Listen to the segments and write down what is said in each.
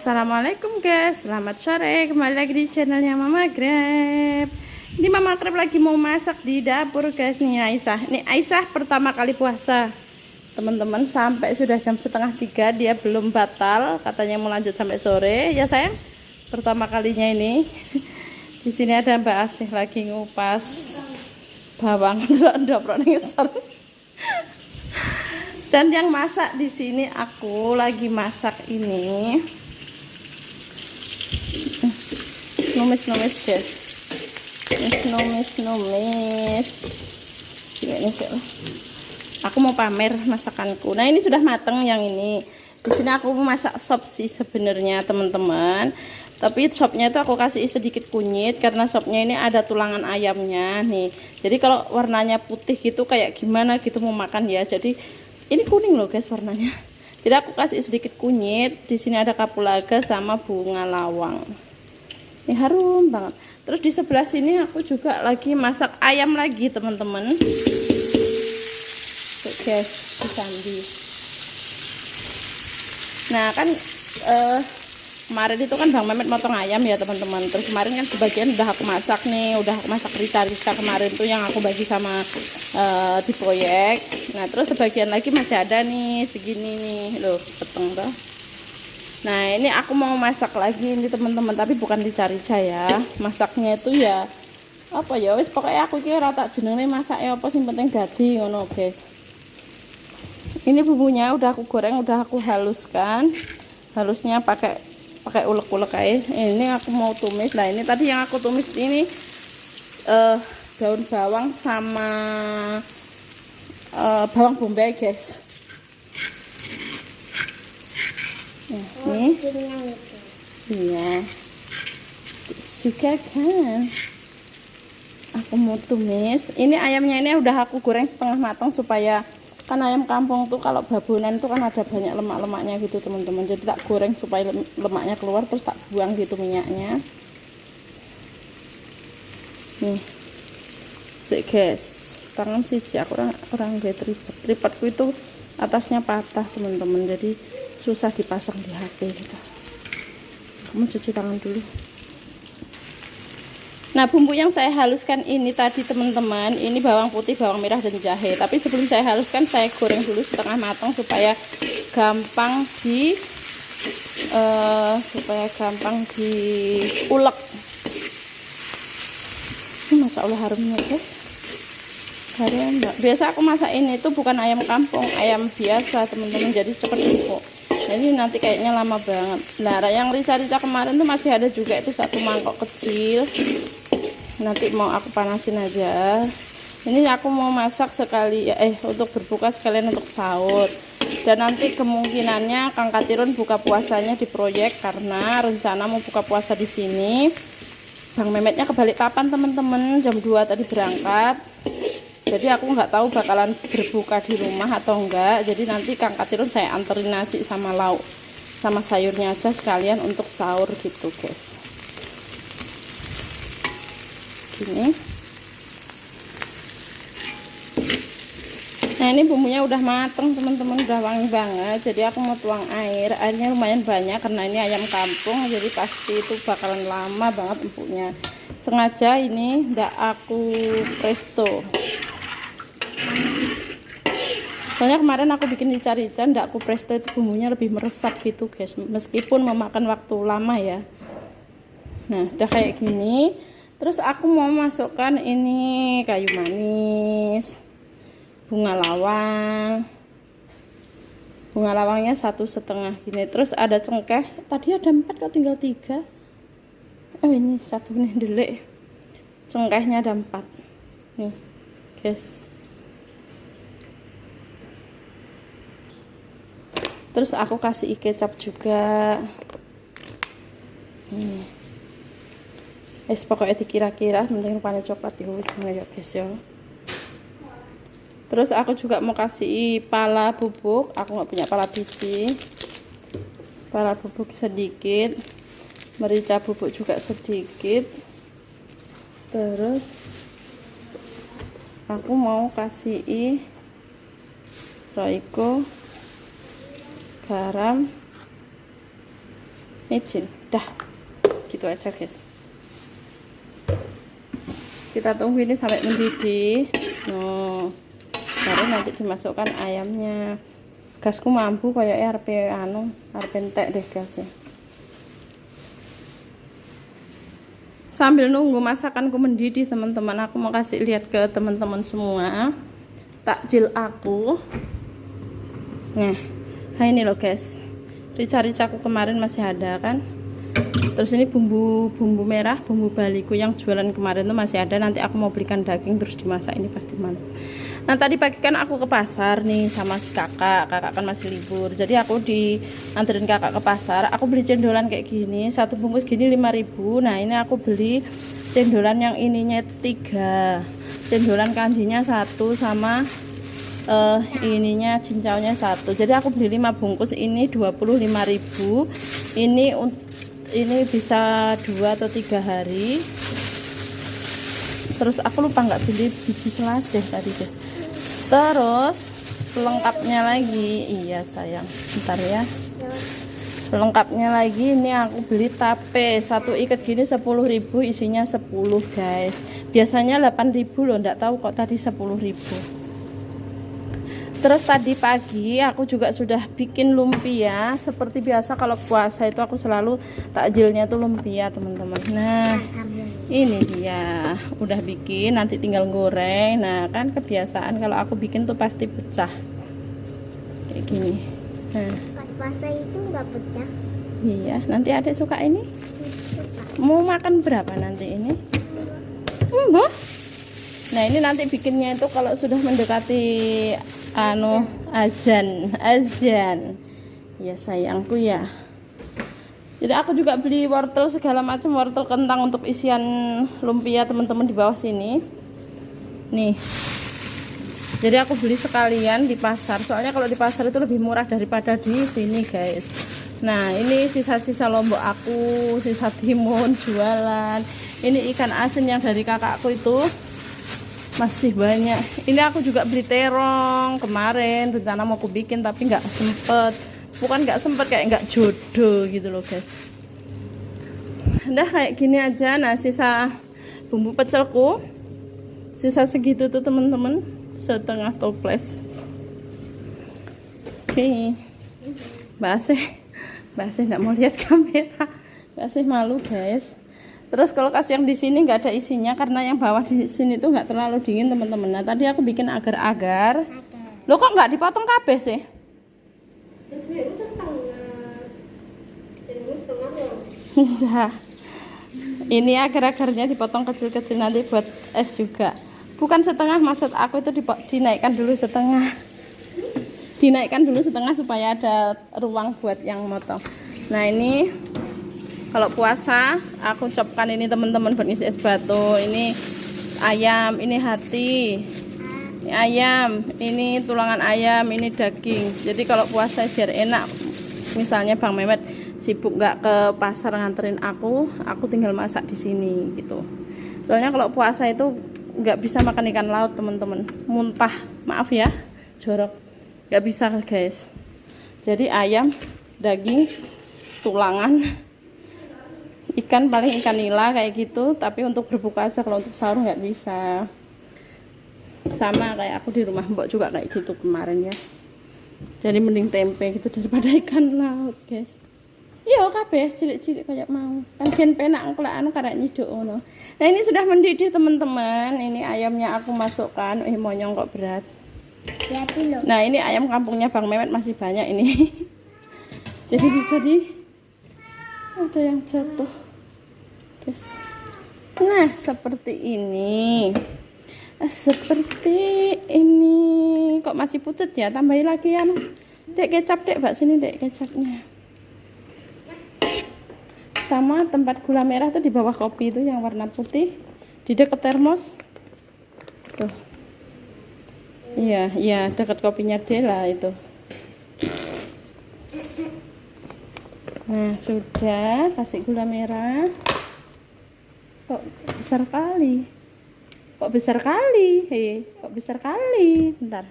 Assalamualaikum guys, selamat sore, kembali lagi di channelnya Mama Grab. Ini Mama Grab lagi mau masak di dapur guys. Nih Aisyah, ini Aisyah pertama kali puasa teman-teman, sampai sudah jam setengah 3 dia belum batal, katanya mau lanjut sampai sore ya sayang. Pertama kalinya ini. Di sini ada Mbak Asih lagi ngupas bawang ndok-ndok ngesor. Dan yang masak di sini aku lagi masak ini numis guys, numis ini aku mau pamer masakanku. Nah ini sudah mateng yang ini. Di sini aku mau masak sop sih sebenarnya teman-teman, tapi sopnya itu aku kasih sedikit kunyit karena sopnya ini ada tulangan ayamnya nih. Jadi kalau warnanya putih gitu kayak gimana gitu mau makan ya. Jadi ini kuning loh guys warnanya. Jadi aku kasih sedikit kunyit. Di sini ada kapulaga sama bunga lawang. Ini harum banget. Terus di sebelah sini aku juga lagi masak ayam lagi teman-teman. Tuh guys, disambi. Nah kan kemarin itu kan Bang Mehmet motong ayam ya teman-teman. Terus kemarin kan sebagian udah aku masak nih, udah aku masak rica-rica kemarin tuh yang aku bagi sama di proyek. Nah terus sebagian lagi masih ada nih segini nih loh, peteng tuh. Nah ini aku mau masak lagi ini teman-teman, tapi bukan rica-rica ya. Masaknya itu ya apa ya wis pokoknya aku kira tak jenenge masak ya apa sing penting dadi ngono guys. Ini bumbunya udah aku goreng, udah aku haluskan. Halusnya pakai ulek-ulek aja. Ini aku mau tumis. Nah ini tadi yang aku tumis ini daun bawang sama bawang bombay guys. Nah, ini iya juga kan aku mau tumis. Ini ayamnya ini udah aku goreng setengah matang supaya kan ayam kampung tuh kalau babonan tuh kan ada banyak lemak-lemaknya gitu teman-teman. Jadi tak goreng supaya lemaknya keluar, terus tak buang gitu minyaknya. Nih sih guys, tangan siji aku orang gue tripodku itu atasnya patah teman-teman, jadi susah dipasang di HP gitu. Kamu cuci tangan dulu. Nah bumbu yang saya haluskan ini tadi teman-teman, ini bawang putih, bawang merah dan jahe. Tapi sebelum saya haluskan saya goreng dulu setengah matang supaya gampang diulek. Masya Allah harumnya guys, harum. Biasa aku masak ini tuh bukan ayam kampung, ayam biasa teman-teman, jadi cepet empuk. Jadi nanti kayaknya lama banget. Nah yang rica-rica kemarin tuh masih ada juga, itu satu mangkok kecil. Nanti mau aku panasin aja. Ini aku mau masak sekali untuk berbuka sekalian untuk sahur. Dan nanti kemungkinannya Kang Katirun buka puasanya di proyek karena rencana mau buka puasa di sini. Bang Mehmetnya kebalik papan teman-teman, jam 2 tadi berangkat. Jadi aku nggak tahu bakalan berbuka di rumah atau enggak. Jadi nanti Kang Katirun saya anterin nasi sama lauk sama sayurnya aja sekalian untuk sahur gitu guys. Gini. Nah ini bumbunya udah mateng teman-teman, udah wangi banget. Jadi aku mau tuang air. Airnya lumayan banyak karena ini ayam kampung, jadi pasti itu bakalan lama banget empuknya. Sengaja ini ndak aku presto. Soalnya kemarin aku bikin rica-rica ndak aku presto, itu bumbunya lebih meresap gitu guys, meskipun memakan waktu lama ya. Nah udah kayak gini. Terus aku mau masukkan ini kayu manis, bunga lawangnya 1,5 gini. Terus ada cengkeh, tadi ada 4 kok tinggal 3. Oh ini satu nih delik, cengkehnya ada 4 nih guys. Terus aku kasih kecap juga. Pokoknya dikira-kira penting rupanya coklat ya wis ya guys ya. Terus aku juga mau kasih pala bubuk, aku nggak punya pala biji. Pala bubuk sedikit, merica bubuk juga sedikit. Terus aku mau kasih roiko, garam, micin. Dah, gitu aja guys. Kita tunggu ini sampai mendidih. Baru nanti dimasukkan ayamnya. Gasku mampu kayak arep entek deh gasnya. Sambil nunggu masakanku mendidih teman-teman, aku mau kasih lihat ke teman-teman semua takjil aku. Nah ini loh guys, rica-rica aku kemarin masih ada kan. Terus ini bumbu merah, bumbu baliku yang jualan kemarin tuh masih ada. Nanti aku mau belikan daging terus dimasak, ini pasti mantap. Nah tadi pagi kan aku ke pasar nih sama si kakak kan masih libur. Jadi aku dianterin kakak ke pasar. Aku beli cendolan kayak gini, satu bungkus gini 5.000. Nah ini aku beli cendolan yang ininya 3, cendolan kanjinya 1 sama ininya cincaunya 1. Jadi aku beli 5 bungkus ini 25.000. Ini bisa 2 atau 3 hari. Terus aku lupa nggak beli biji selasih tadi guys. Terus pelengkapnya lagi, iya sayang, bentar ya. Pelengkapnya lagi ini aku beli tape, satu ikat gini 10.000, isinya 10 guys. Biasanya 8.000 loh, nggak tahu kok tadi 10.000. Terus tadi pagi aku juga sudah bikin lumpia. Seperti biasa kalau puasa itu aku selalu takjilnya tuh lumpia teman-teman. Nah ini dia udah bikin, nanti tinggal goreng. Nah kan kebiasaan kalau aku bikin tuh pasti pecah kayak gini. Nah pas puasa itu nggak pecah. Iya, nanti adek suka ini. Mau makan berapa nanti ini? Boh. Nah ini nanti bikinnya itu kalau sudah mendekati azan ya sayangku ya. Jadi aku juga beli wortel segala macam, wortel kentang untuk isian lumpia teman-teman di bawah sini nih. Jadi aku beli sekalian di pasar, soalnya kalau di pasar itu lebih murah daripada di sini guys. Nah ini sisa-sisa lombok aku, sisa timun jualan. Ini ikan asin yang dari kakakku itu masih banyak. Ini aku juga beli terong kemarin, rencana mau aku bikin tapi nggak sempet. Bukan nggak sempet, kayak nggak jodoh gitu loh guys. Udah kayak gini aja. Nah sisa bumbu pecelku sisa segitu tuh teman-teman, setengah toples. Oke. Mbak Asih nggak mau lihat kamera. Mbak Asih malu guys. Terus kalau kasih yang di sini nggak ada isinya karena yang bawah di sini tuh nggak terlalu dingin teman-teman. Nah tadi aku bikin agar-agar. Lo kok nggak dipotong kabeh sih? Nah, ini agar-agarnya dipotong kecil-kecil nanti buat es juga. Bukan setengah, maksud aku itu dinaikkan dulu setengah. Dinaikkan dulu setengah supaya ada ruang buat yang motong. Nah ini kalau puasa aku copkan ini teman-teman buat ngisi es batu. Ini ayam, ini hati, ini ayam, ini tulangan ayam, ini daging. Jadi kalau puasa biar enak, misalnya Bang Mehmet sibuk nggak ke pasar nganterin aku tinggal masak di sini gitu. Soalnya kalau puasa itu nggak bisa makan ikan laut teman-teman, muntah, maaf ya, jorok, nggak bisa guys. Jadi ayam, daging, tulangan, ikan paling ikan nila kayak gitu, tapi untuk berbuka aja, kalau untuk sahur nggak bisa. Sama kayak aku di rumah mbok juga kayak gitu kemarin ya. Jadi mending tempe gitu daripada ikan laut guys. Iya kabeh cilik-cilik kayak mau. Kan gen penak aku lek karek nyiduk ngono. Nah ini sudah mendidih teman-teman. Ini ayamnya aku masukkan. Monyong kok berat. Nah ini ayam kampungnya Bang Mehmet masih banyak ini. Jadi bisa ada yang jatuh guys. Nah seperti ini, kok masih pucet ya, tambahin lagi ya dek kecap dek, mbak sini dek kecapnya. Sama tempat gula merah tuh di bawah kopi itu yang warna putih di dekat termos tuh. Iya dekat kopinya Dela itu. Nah sudah, kasih gula merah. Kok besar kali, bentar.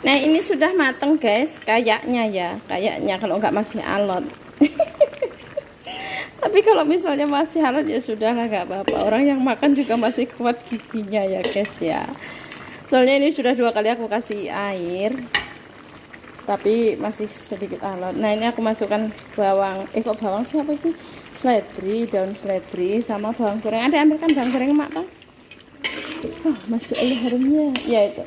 Nah ini sudah mateng guys, kayaknya kalau nggak masih alot. Tapi kalau misalnya masih halal ya sudah lah, nggak apa-apa. Orang yang makan juga masih kuat giginya ya guys ya. Soalnya ini sudah 2 kali aku kasih air, tapi masih sedikit alot. Nah ini aku masukkan bawang, kok bawang siapa ini? Seledri, daun seledri sama bawang goreng. Ada ambilkan bawang goreng mak Bang? Oh masih ada harumnya. Ya itu.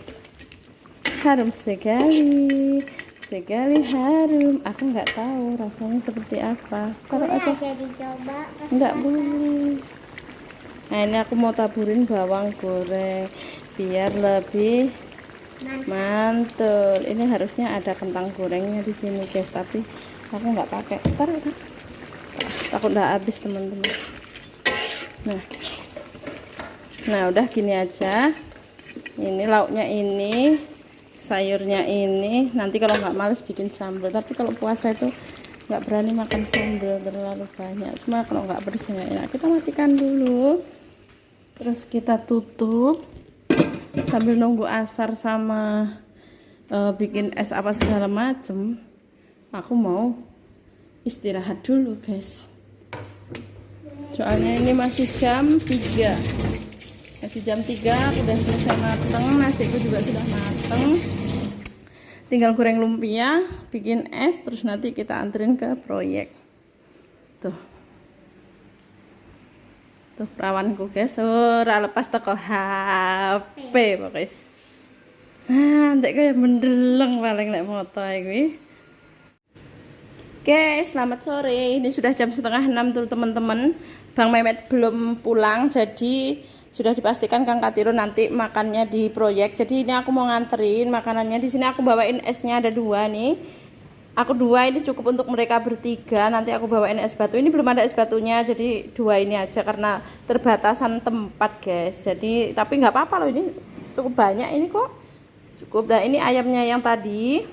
Harum sekali. Sekali harum. Aku nggak tahu rasanya seperti apa. Taruh aja. Jadi coba. Nggak boleh. Nah ini aku mau taburin bawang goreng biar lebih mantul. Ini harusnya ada kentang gorengnya di sini guys, tapi aku nggak pakai. Taruh kan? Takut nggak habis teman-teman. Nah udah gini aja. Ini lauknya ini. Sayurnya ini, nanti kalau nggak males bikin sambal, tapi kalau puasa itu nggak berani makan sambal terlalu banyak. Cuma kalau nggak pedes nggak enak. Kita matikan dulu, terus kita tutup sambil nunggu asar sama bikin es apa segala macem. Aku mau istirahat dulu guys, soalnya ini masih jam 3. Masih jam 3 udah selesai mateng, nasiku juga sudah mateng, tinggal goreng lumpia, bikin es, terus nanti kita anterin ke proyek. Tuh perawanku guys, ora lepas teko HP pokoknya. Nanti kayak mendeleng paling nek moto iki. Oke, selamat sore. Ini sudah jam 5:30 tuh teman-teman. Bang Mehmet belum pulang, jadi sudah dipastikan Kang Katiro nanti makannya di proyek. Jadi ini aku mau nganterin makanannya. Di sini aku bawain esnya ada 2 nih. Aku 2 ini cukup untuk mereka bertiga. Nanti aku bawain es batu. Ini belum ada es batunya, jadi 2 ini aja karena terbatasan tempat guys. Jadi tapi nggak apa-apa loh, ini cukup banyak ini kok. Cukup. Nah ini ayamnya yang tadi.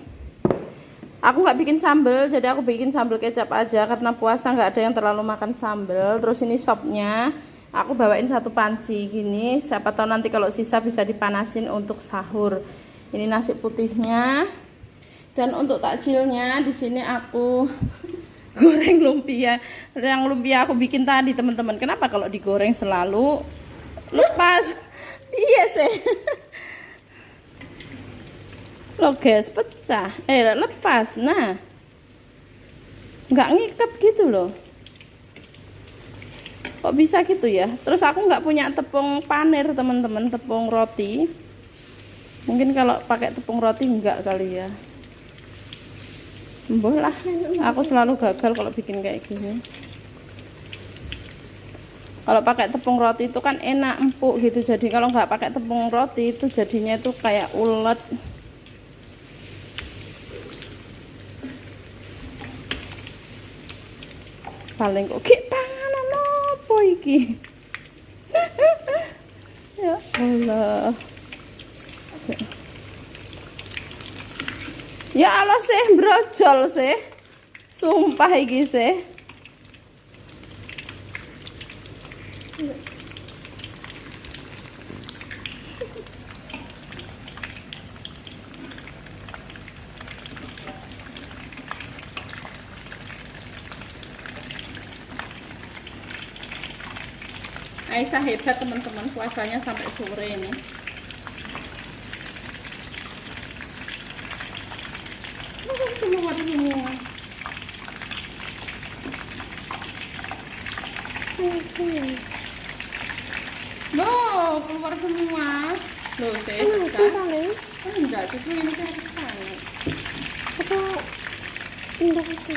Aku nggak bikin sambal, jadi aku bikin sambal kecap aja karena puasa nggak ada yang terlalu makan sambal. Terus ini sopnya. Aku bawain 1 panci gini, siapa tahu nanti kalau sisa bisa dipanasin untuk sahur. Ini nasi putihnya. Dan untuk takjilnya di sini aku goreng lumpia. Yang lumpia aku bikin tadi teman-teman. Kenapa kalau digoreng selalu lepas? Iya sih. Loh guys, pecah. Lepas. Nah. Nggak ngikat gitu loh. Kok bisa gitu ya? Terus aku nggak punya tepung panir teman-teman, tepung roti. Mungkin kalau pakai tepung roti enggak kali ya. Mbah lah, aku selalu gagal kalau bikin kayak gini. Kalau pakai tepung roti itu kan enak, empuk gitu. Jadi kalau nggak pakai tepung roti itu jadinya itu kayak ulet. Paling kok panganan apa iki? Ya Allah. Ya Allah sih brojol sih. Sumpah iki sih. Aisyah hebat teman-teman, puasanya sampai sore ini. Keluar semua. Loh, keluar semua. Loh, saya enggak, cuma ini kan sangat. Apa indah itu?